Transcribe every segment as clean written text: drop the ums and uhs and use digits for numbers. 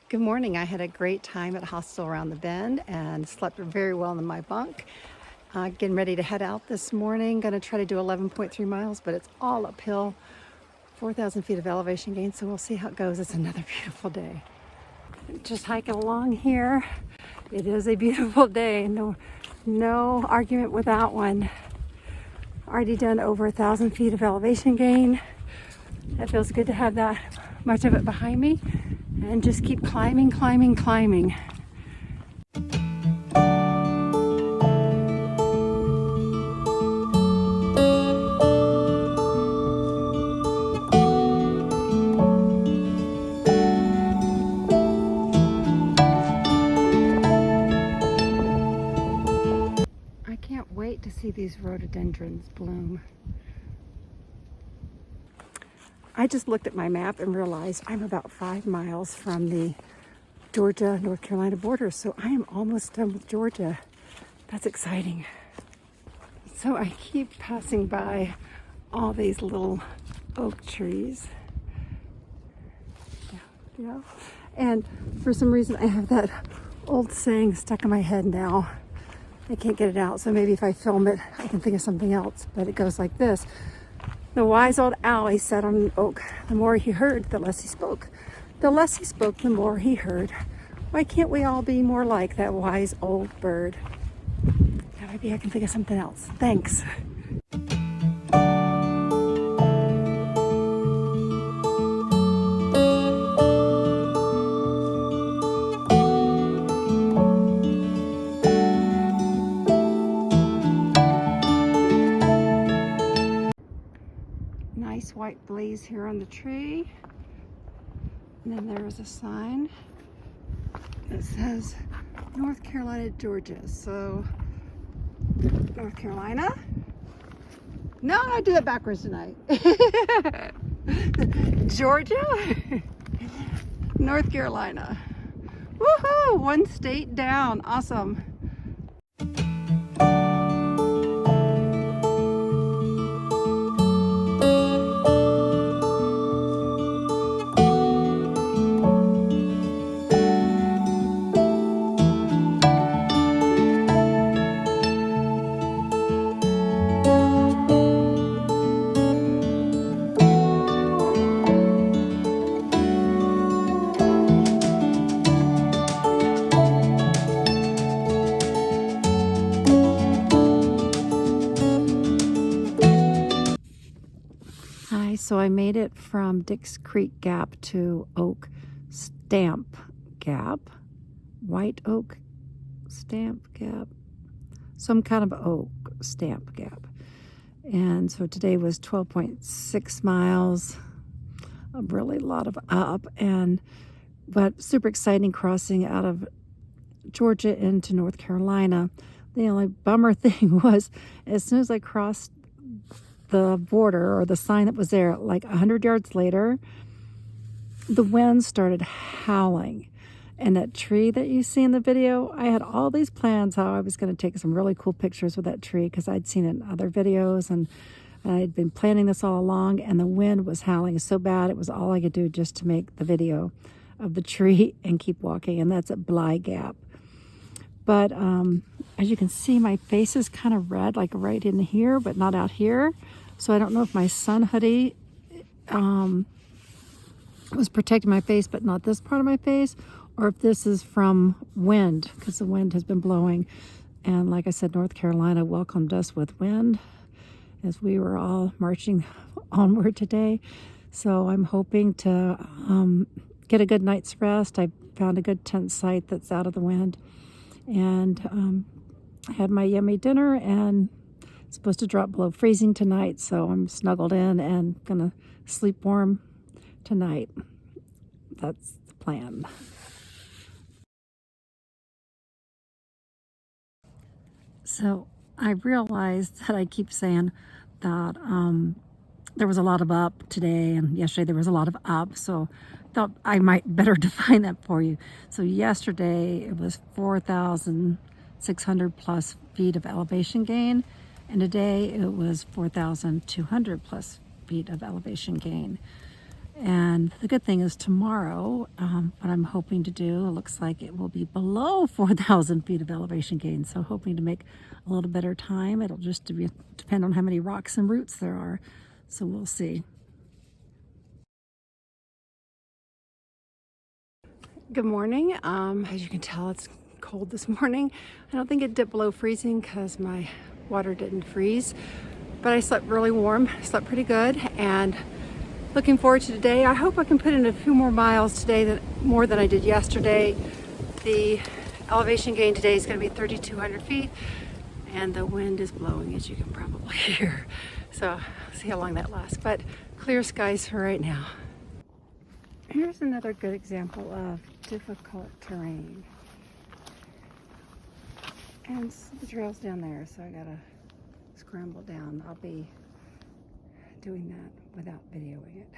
Good morning. I had a great time at Hostel Around the Bend and slept very well in my bunk. Getting ready to head out this morning. Going to try to do 11.3 miles, but it's all uphill. 4,000 feet of elevation gain, so we'll see how it goes. It's another beautiful day. Just hiking along here. It is a beautiful day. No argument with that one. Already done over 1,000 feet of elevation gain. It feels good to have that much of it behind me. And just keep climbing. I can't wait to see these rhododendrons bloom. I just looked at my map and realized I'm about 5 miles from the Georgia-North Carolina border, so I am almost done with Georgia. That's exciting. So I keep passing by all these little oak trees. Yeah. And for some reason I have that old saying stuck in my head now. I can't get it out, so maybe if I film it, I can think of something else. But it goes like this. The wise old owl, he sat on an oak. The more he heard, the less he spoke. The less he spoke, the more he heard. Why can't we all be more like that wise old bird? Now maybe I can think of something else. Thanks. Nice white blaze here on the tree. And then there's a sign that says North Carolina, Georgia. So, North Carolina? No, I do it backwards tonight. Georgia? North Carolina. Woohoo! One state down. Awesome. So I made it from Dix Creek Gap to Oak Stamp Gap, White Oak Stamp Gap, some kind of oak stamp gap. And so today was 12.6 miles, a really lot of up, but super exciting crossing out of Georgia into North Carolina. The only bummer thing was as soon as I crossed the border, or the sign that was there, like 100 yards later, the wind started howling. And that tree that you see in the video, I had all these plans how I was going to take some really cool pictures with that tree because I'd seen it in other videos, and I'd been planning this all along, and the wind was howling so bad it was all I could do just to make the video of the tree and keep walking. And that's at Bly Gap. But as you can see, my face is kind of red, like right in here, but not out here. So I don't know if my sun hoodie was protecting my face, but not this part of my face, or if this is from wind, because the wind has been blowing. And like I said, North Carolina welcomed us with wind as we were all marching onward today. So I'm hoping to get a good night's rest. I found a good tent site that's out of the wind. And I had my yummy dinner, and it's supposed to drop below freezing tonight, so I'm snuggled in and gonna sleep warm tonight. That's the plan. So I realized that I keep saying that there was a lot of up today, and yesterday there was a lot of up, so I thought I might better define that for you. So yesterday it was 4,600 plus feet of elevation gain, and today it was 4,200 plus feet of elevation gain. And the good thing is tomorrow, what I'm hoping to do, it looks like it will be below 4,000 feet of elevation gain. So hoping to make a little better time. It'll just depend on how many rocks and roots there are. So we'll see. Good morning. As you can tell, it's cold this morning. I don't think it dipped below freezing because my water didn't freeze, but I slept really warm, slept pretty good, and looking forward to today. I hope I can put in a few more miles today, more than I did yesterday. The elevation gain today is going to be 3,200 feet, and the wind is blowing, as you can probably hear. So see how long that lasts, but clear skies for right now. Here's another good example of difficult terrain. And the trail's down there, so I gotta scramble down. I'll be doing that without videoing it.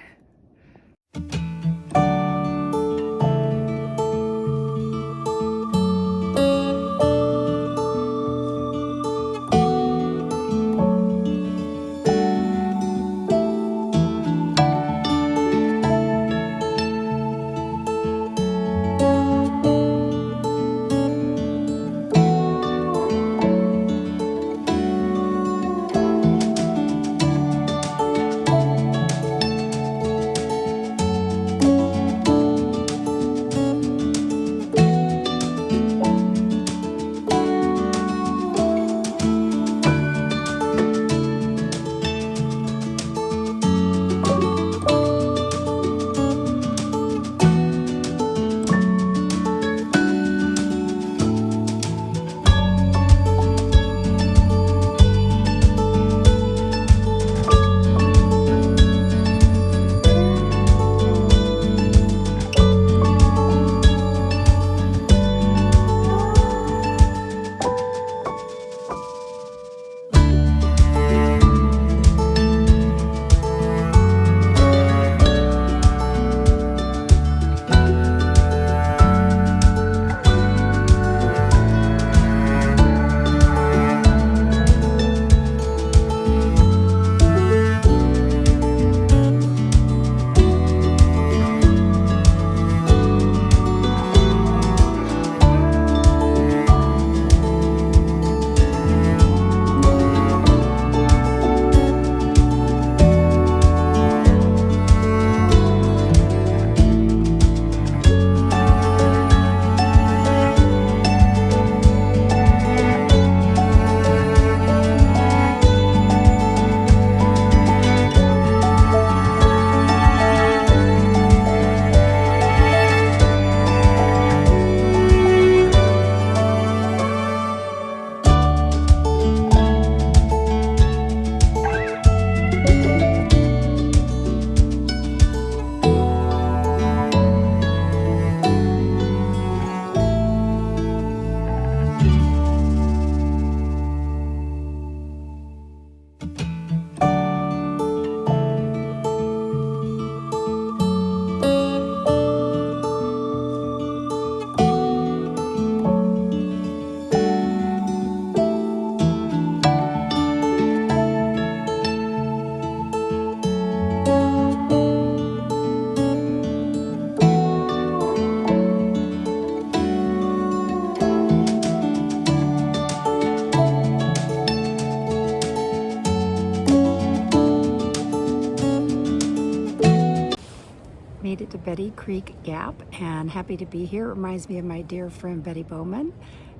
Made it to Betty Creek Gap and happy to be here. It reminds me of my dear friend Betty Bowman,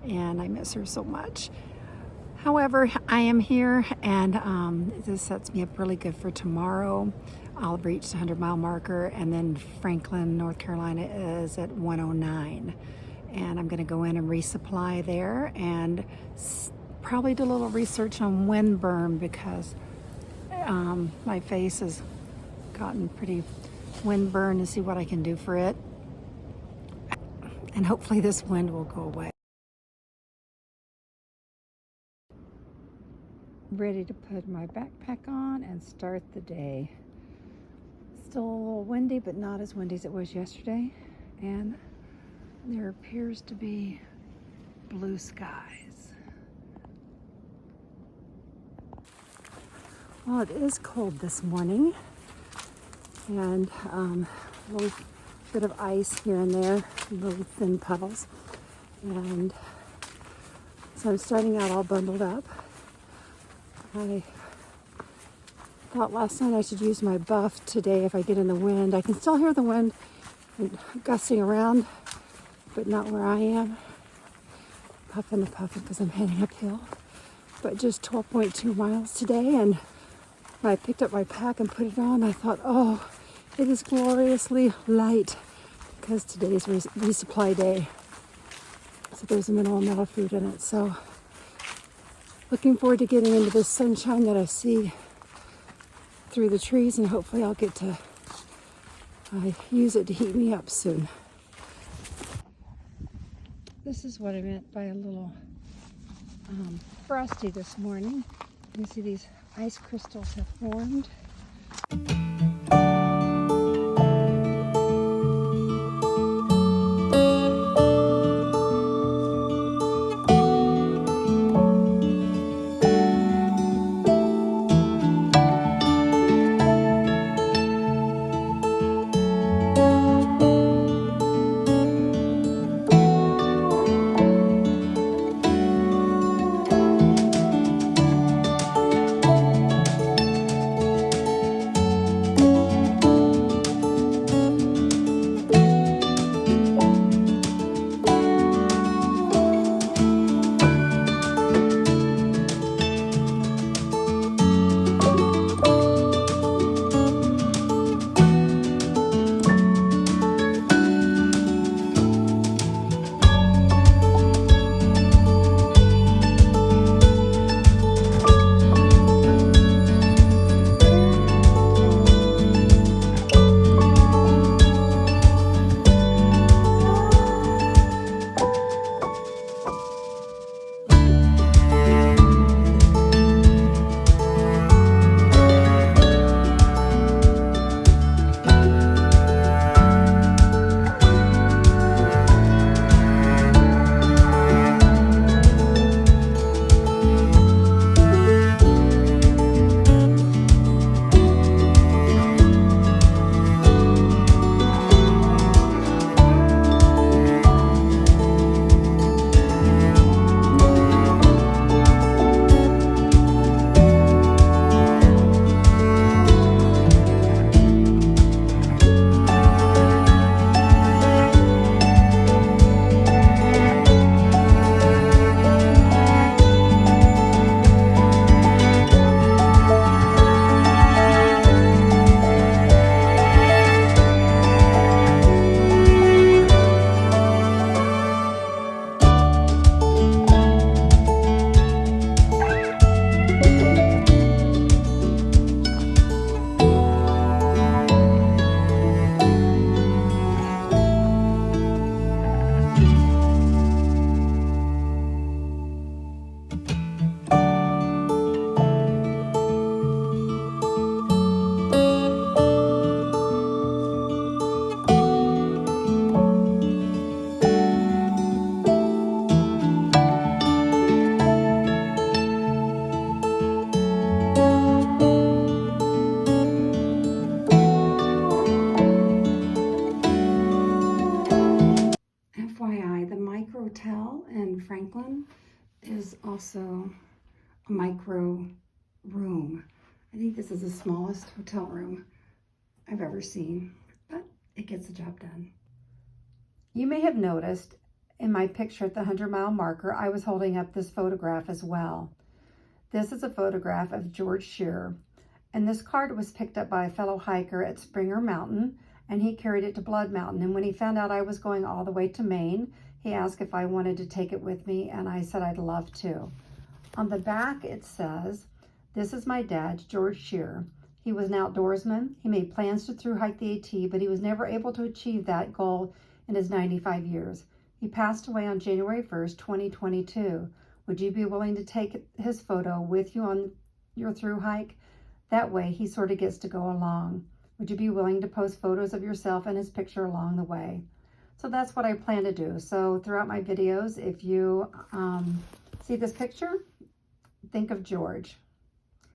and I miss her so much. However, I am here, and this sets me up really good for tomorrow. I'll reach the 100-mile marker, and then Franklin, North Carolina is at 109. And I'm going to go in and resupply there and probably do a little research on windburn because my face has gotten pretty windburn, to see what I can do for it. And hopefully this wind will go away. Ready to put my backpack on and start the day. Still a little windy, but not as windy as it was yesterday. And there appears to be blue skies. Well, it is cold this morning. and a little bit of ice here and there, little thin puddles. And so I'm starting out all bundled up. I thought last night I should use my buff today if I get in the wind. I can still hear the wind gusting around, but not where I am. Puffing and puffing because I'm heading uphill. But just 12.2 miles today, and when I picked up my pack and put it on, I thought, oh, it is gloriously light because today is resupply day. So there's a minimal amount of food in it. So looking forward to getting into this sunshine that I see through the trees, and hopefully I'll get to use it to heat me up soon. This is what I meant by a little frosty this morning. You can see these ice crystals have formed. FYI, the micro hotel in Franklin is also a micro room. I think this is the smallest hotel room I've ever seen, but it gets the job done. You may have noticed in my picture at the 100-mile marker, I was holding up this photograph as well. This is a photograph of George Shearer, and this card was picked up by a fellow hiker at Springer Mountain, and he carried it to Blood Mountain. And when he found out I was going all the way to Maine, he asked if I wanted to take it with me, and I said I'd love to. On the back it says, "This is my dad, George Shearer. He was an outdoorsman. He made plans to thru hike the AT, but he was never able to achieve that goal in his 95 years. He passed away on January 1st, 2022. Would you be willing to take his photo with you on your thru hike? That way he sort of gets to go along. Would you be willing to post photos of yourself and his picture along the way?" So that's what I plan to do. So throughout my videos, if you see this picture, think of George.